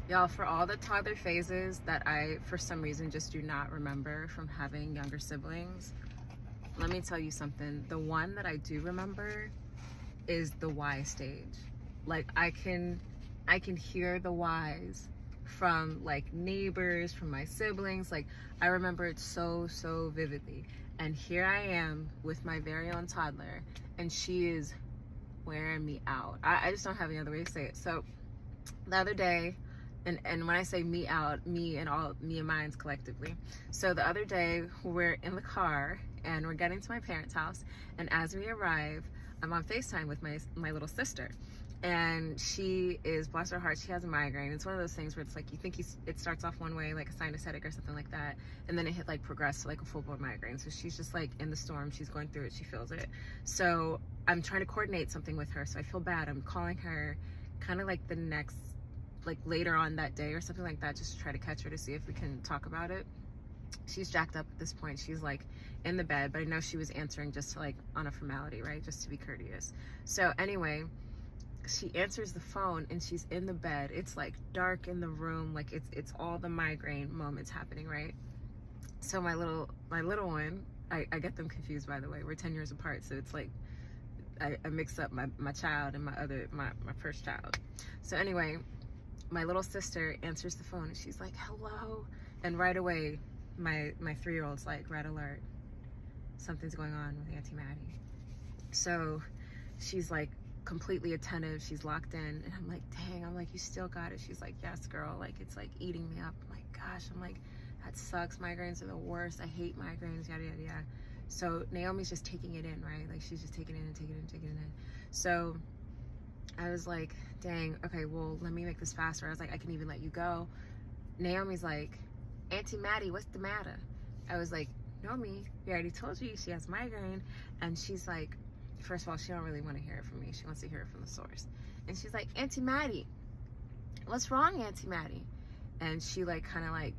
Y'all, for all the toddler phases that I, for some reason, just do not remember from having younger siblings, let me tell you something. The one that I do remember is the why stage. Like, I can hear the whys from like neighbors, from my siblings. Like, I remember it so vividly. And here I am with my very own toddler, and she is wearing me out. I just don't have any other way to say it. So the other day, and when I say me out, me and mine's collectively. So the other day, we're in the car and we're getting to my parents' house, and as we arrive, I'm on FaceTime with my little sister, and she is, bless her heart, she has a migraine. It's one of those things where it's like, you think it starts off one way, like a sinus headache or something like that, and then it like progressed to like a full-blown migraine. So she's just like in the storm, she's going through it, she feels it. So I'm trying to coordinate something with her, so I feel bad. I'm calling her kind of like the next, like later on that day or something like that, just to try to catch her to see if we can talk about it. She's jacked up at this point. She's like in the bed, but I know she was answering just to like on a formality, right? Just to be courteous. So anyway, she answers the phone and she's in the bed. It's like dark in the room. Like it's all the migraine moments happening, right? So my little one, I get them confused, by the way. We're 10 years apart. So it's like, I mix up my child and my first child. So anyway, my little sister answers the phone and she's like, hello. And right away, my 3-year-old's like, red alert. Something's going on with Auntie Maddie. So she's like completely attentive. She's locked in. And I'm like, dang, I'm like, you still got it. She's like, yes, girl. Like, it's like eating me up. I'm like, gosh, I'm like, that sucks. Migraines are the worst. I hate migraines, yada, yada, yada. So Naomi's just taking it in, right? Like, she's just taking it in and taking it in and taking it in. So I was like, dang, okay, well, let me make this faster. I was like, I can even let you go. Naomi's like, Auntie Maddie, what's the matter? I was like, Naomi, we already told you she has migraine. And she's like, first of all, she don't really want to hear it from me. She wants to hear it from the source. And she's like, Auntie Maddie, what's wrong, Auntie Maddie? And she like kind of like,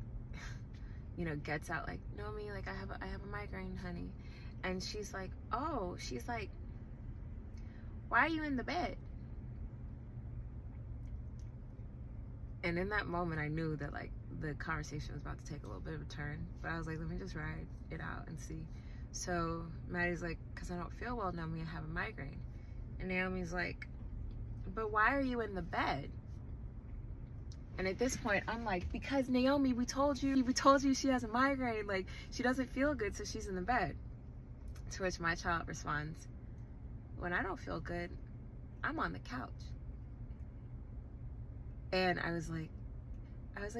you know, gets out like, Naomi, like I have a migraine, honey. And she's like, oh, she's like, why are you in the bed? And in that moment, I knew that like the conversation was about to take a little bit of a turn, but I was like, let me just ride it out and see. So Maddie's like, cause I don't feel well, Naomi, I have a migraine. And Naomi's like, but why are you in the bed? And at this point, I'm like, because Naomi, we told you she has a migraine. Like, she doesn't feel good, so she's in the bed. To which my child responds, when I don't feel good, I'm on the couch. And I was like,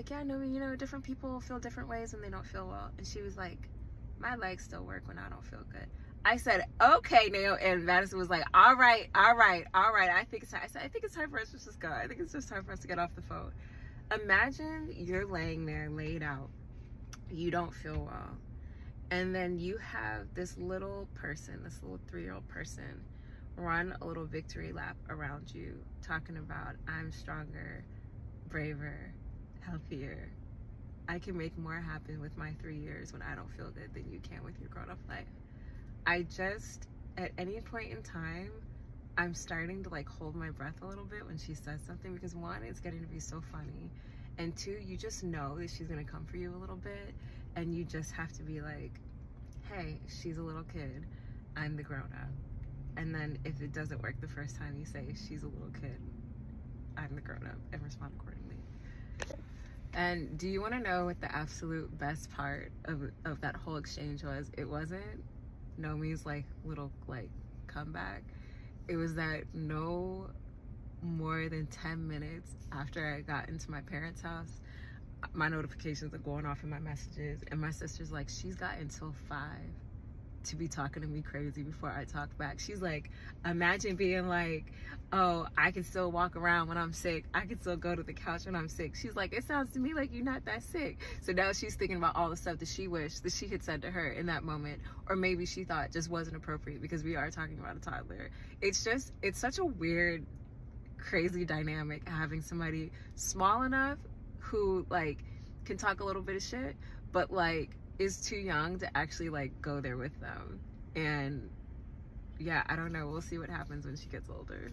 yeah, Naomi, you know, different people feel different ways when they don't feel well. And she was like, my legs still work when I don't feel good. I said, okay, Naomi. And Madison was like, all right. I think it's time for us to just go. I think it's just time for us to get off the phone. Imagine you're laid out. You don't feel well. And then you have this little person, this little 3-year-old person, run a little victory lap around you, talking about, I'm stronger, braver, healthier. I can make more happen with my 3 years when I don't feel good than you can with your grown-up life. I just, at any point in time, I'm starting to like hold my breath a little bit when she says something, because one, it's getting to be so funny, and two, you just know that she's gonna come for you a little bit, and you just have to be like, hey, she's a little kid, I'm the grown-up. And then if it doesn't work the first time, you say, she's a little kid, I'm the grown-up, and respond accordingly. And do you want to know what the absolute best part of that whole exchange was? It wasn't Nomi's like little like comeback. It was that no more than 10 minutes after I got into my parents' house, my notifications are going off in my messages, and my sister's like, she's got until 5 to be talking to me crazy before I talk back. She's like, imagine being like, oh, I can still walk around when I'm sick. I can still go to the couch when I'm sick. She's like, it sounds to me like you're not that sick. So now she's thinking about all the stuff that she wished that she had said to her in that moment, or maybe she thought just wasn't appropriate because we are talking about a toddler. It's such a weird, crazy dynamic having somebody small enough who like can talk a little bit of shit, but like is too young to actually like go there with them. And yeah, I don't know, we'll see what happens when she gets older.